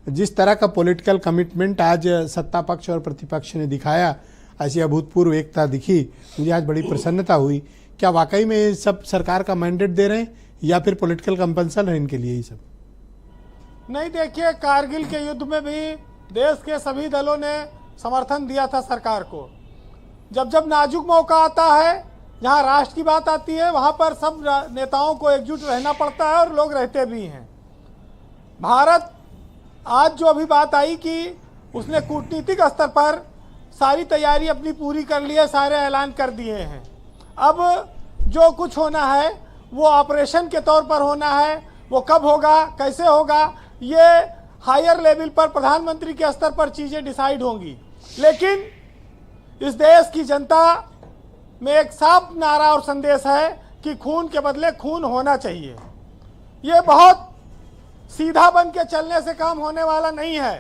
जिस तरह का पॉलिटिकल कमिटमेंट आज सत्ता पक्ष और प्रतिपक्ष ने दिखाया, ऐसी अभूतपूर्व एकता दिखी, मुझे आज बड़ी प्रसन्नता हुई। क्या वाकई में ये सब सरकार का मैंडेट दे रहे हैं या फिर पॉलिटिकल कंपल्सन है इनके लिए ये सब? नहीं, देखिए, कारगिल के युद्ध में भी देश के सभी दलों ने समर्थन दिया था सरकार को। जब जब नाजुक मौका आता है, जहां राष्ट्र की बात आती है, वहां पर सब नेताओं को एकजुट रहना पड़ता है और लोग रहते भी हैं। भारत आज जो अभी बात आई कि उसने कूटनीतिक स्तर पर सारी तैयारी अपनी पूरी कर ली है, सारे ऐलान कर दिए हैं। अब जो कुछ होना है वो ऑपरेशन के तौर पर होना है। वो कब होगा, कैसे होगा, ये हायर लेवल पर प्रधानमंत्री के स्तर पर चीज़ें डिसाइड होंगी। लेकिन इस देश की जनता में एक साफ नारा और संदेश है कि खून के बदले खून होना चाहिए। ये बहुत सीधा बन के चलने से काम होने वाला नहीं है,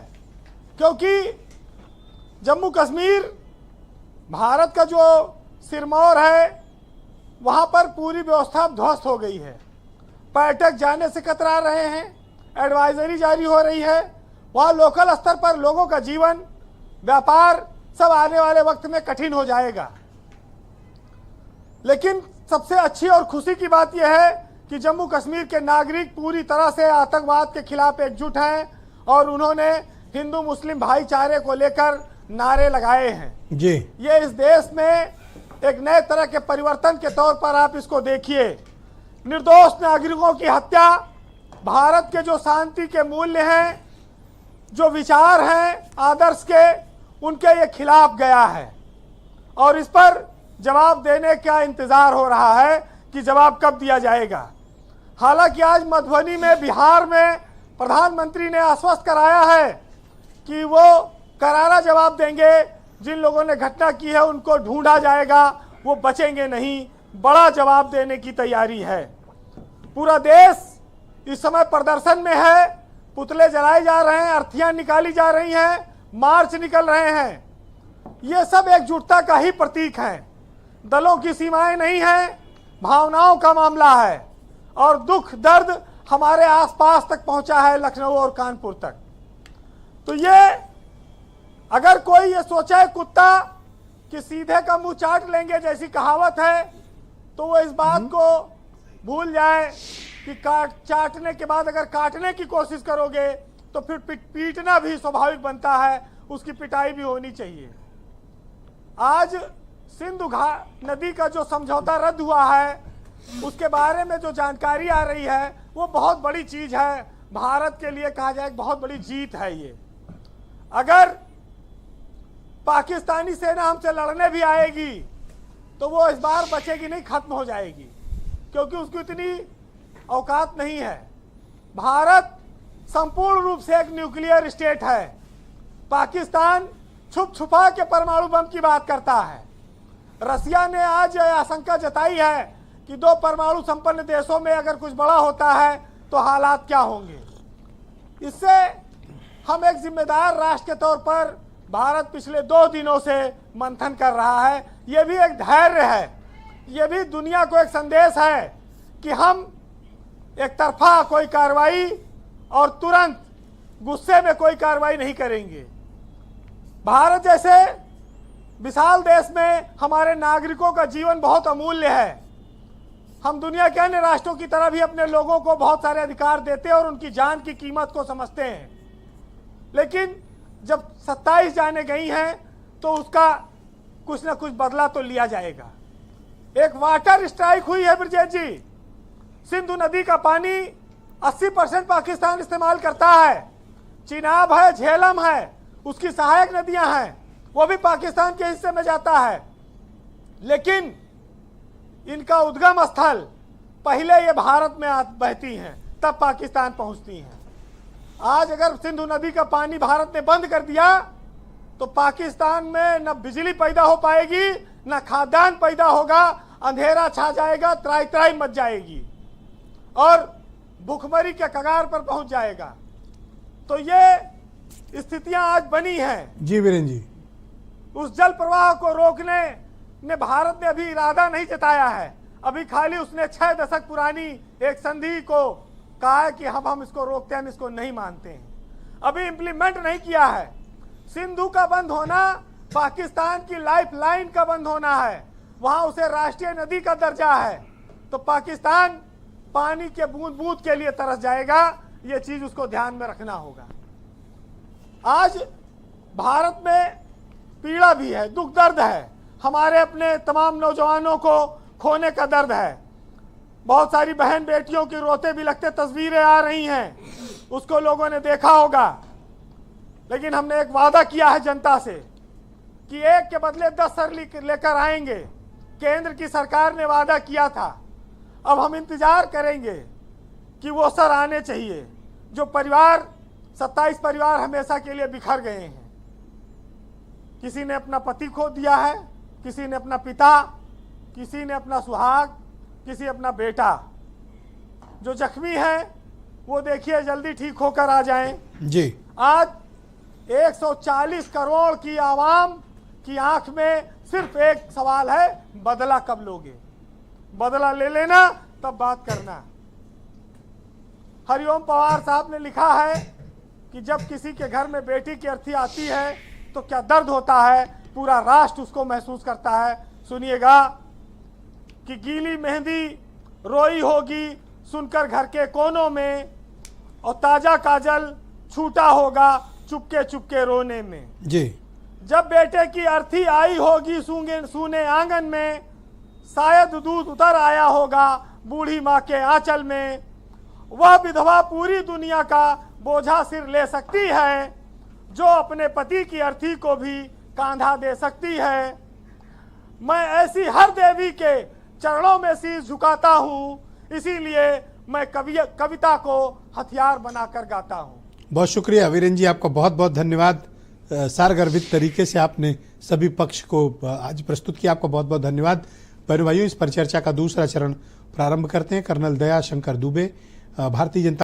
क्योंकि जम्मू कश्मीर भारत का जो सिरमौर है, वहाँ पर पूरी व्यवस्था ध्वस्त हो गई है। पर्यटक जाने से कतरा रहे हैं, एडवाइजरी जारी हो रही है। वहाँ लोकल स्तर पर लोगों का जीवन, व्यापार सब आने वाले वक्त में कठिन हो जाएगा। लेकिन सबसे अच्छी और खुशी की बात यह है कि जम्मू कश्मीर के नागरिक पूरी तरह से आतंकवाद के खिलाफ एकजुट हैं और उन्होंने हिंदू मुस्लिम भाईचारे को लेकर नारे लगाए हैं जी। ये इस देश में एक नए तरह के परिवर्तन के तौर पर आप इसको देखिए। निर्दोष नागरिकों की हत्या, भारत के जो शांति के मूल्य हैं, जो विचार हैं आदर्श के, उनके ये खिलाफ गया है और इस पर जवाब देने का इंतजार हो रहा है कि जवाब कब दिया जाएगा। हालांकि आज मधुबनी में, बिहार में प्रधानमंत्री ने आश्वस्त कराया है कि वो करारा जवाब देंगे। जिन लोगों ने घटना की है उनको ढूंढा जाएगा, वो बचेंगे नहीं। बड़ा जवाब देने की तैयारी है। पूरा देश इस समय प्रदर्शन में है, पुतले जलाए जा रहे हैं, अर्थियां निकाली जा रही हैं, मार्च निकल रहे हैं। ये सब एकजुटता का ही प्रतीक है। दलों की सीमाएं नहीं हैं, भावनाओं का मामला है और दुख दर्द हमारे आसपास तक पहुंचा है, लखनऊ और कानपुर तक। तो ये अगर कोई ये सोचा है कुत्ता कि सीधे का मुंह चाट लेंगे जैसी कहावत है, तो वो इस बात को भूल जाए कि चाटने के बाद अगर काटने की कोशिश करोगे तो फिर पीटना भी स्वाभाविक बनता है, उसकी पिटाई भी होनी चाहिए। आज सिंधु नदी का जो समझौता रद्द हुआ है, उसके बारे में जो जानकारी आ रही है, वो बहुत बड़ी चीज है। भारत के लिए कहा जाए बहुत बड़ी जीत है ये। अगर पाकिस्तानी सेना हमसे लड़ने भी आएगी तो वो इस बार बचेगी नहीं, खत्म हो जाएगी, क्योंकि उसकी इतनी औकात नहीं है। भारत संपूर्ण रूप से एक न्यूक्लियर स्टेट है। पाकिस्तान छुप छुपा के परमाणु बम की बात करता है। रसिया ने आज आशंका जताई है कि दो परमाणु संपन्न देशों में अगर कुछ बड़ा होता है तो हालात क्या होंगे। इससे हम एक जिम्मेदार राष्ट्र के तौर पर भारत पिछले 2 दिनों से मंथन कर रहा है। ये भी एक धैर्य है, ये भी दुनिया को एक संदेश है कि हम एक तरफा कोई कार्रवाई और तुरंत गुस्से में कोई कार्रवाई नहीं करेंगे। भारत जैसे विशाल देश में हमारे नागरिकों का जीवन बहुत अमूल्य है। हम दुनिया के अन्य राष्ट्रों की तरह भी अपने लोगों को बहुत सारे अधिकार देते हैं और उनकी जान की कीमत को समझते हैं। लेकिन जब 27 जानें गई हैं तो उसका कुछ ना कुछ बदला तो लिया जाएगा। एक वाटर स्ट्राइक हुई है ब्रजेश जी। सिंधु नदी का पानी 80% पाकिस्तान इस्तेमाल करता है। चिनाब है, झेलम है, उसकी सहायक नदियां हैं, वो भी पाकिस्तान के हिस्से में जाता है। लेकिन इनका उद्गम स्थल पहले ये भारत में बहती हैं, तब पाकिस्तान पहुंचती हैं। आज अगर सिंधु नदी का पानी भारत ने बंद कर दिया तो पाकिस्तान में न बिजली पैदा हो पाएगी, न खाद्यान्न पैदा होगा, अंधेरा छा जाएगा, त्राई त्राई मच जाएगी और भूखमरी के कगार पर पहुंच जाएगा। तो ये स्थितियां आज बनी हैं। जी वीरेंद्र जी, उस जल प्रवाह को रोकने ने भारत ने अभी इरादा नहीं जताया है। अभी खाली उसने 6 दशक पुरानी एक संधि को कहा है कि हम इसको रोकते हैं, हम इसको नहीं मानते हैं। अभी इंप्लीमेंट नहीं किया है। सिंधु का बंद होना पाकिस्तान की लाइफलाइन का बंद होना है, वहां उसे राष्ट्रीय नदी का दर्जा है, तो पाकिस्तान पानी के बूंद बूंद के लिए तरस जाएगा। ये चीज उसको ध्यान में रखना होगा। आज भारत में पीड़ा भी है, दुख दर्द है, हमारे अपने तमाम नौजवानों को खोने का दर्द है। बहुत सारी बहन बेटियों की रोते भी लगते तस्वीरें आ रही हैं, उसको लोगों ने देखा होगा। लेकिन हमने एक वादा किया है जनता से कि एक के बदले 10 सर लेकर आएंगे। केंद्र की सरकार ने वादा किया था, अब हम इंतजार करेंगे कि वो सर आने चाहिए। जो परिवार 27 परिवार हमेशा के लिए बिखर गए हैं, किसी ने अपना पति खो दिया है, किसी ने अपना पिता, किसी ने अपना सुहाग, किसी अपना बेटा। जो जख्मी है वो देखिए जल्दी ठीक होकर आ जाएं। जी, आज 140 करोड़ की आवाम की आंख में सिर्फ एक सवाल है, बदला कब लोगे? बदला ले लेना तब बात करना। हरिओम पवार साहब ने लिखा है कि जब किसी के घर में बेटी की अर्थी आती है तो क्या दर्द होता है, पूरा राष्ट्र उसको महसूस करता है। सुनिएगा कि गीली मेहंदी रोई होगी सुनकर घर के कोनों में, और ताजा काजल छूटा होगा चुपके चुपके रोने में। जी, जब बेटे की अर्थी आई होगी सूने आंगन में, शायद दूध उतर आया होगा बूढ़ी माँ के आंचल में। वह विधवा पूरी दुनिया का बोझा सिर ले सकती है, जो अपने पति की अर्थी को भी कांधा दे सकती है। मैं ऐसी हर देवी के चरणों में शीश झुकाता हूँ, इसीलिए मैं कविता को हथियार बनाकर गाता हूँ। बहुत शुक्रिया वीरेन जी, आपका बहुत बहुत धन्यवाद। सारगर्भित तरीके से आपने सभी पक्ष को आज प्रस्तुत किया, आपका बहुत बहुत धन्यवाद। बहनों भाइयों, इस पर चर्चा का दूसरा चरण प्रारंभ करते हैं। कर्नल दया शंकर दुबे, भारतीय जनता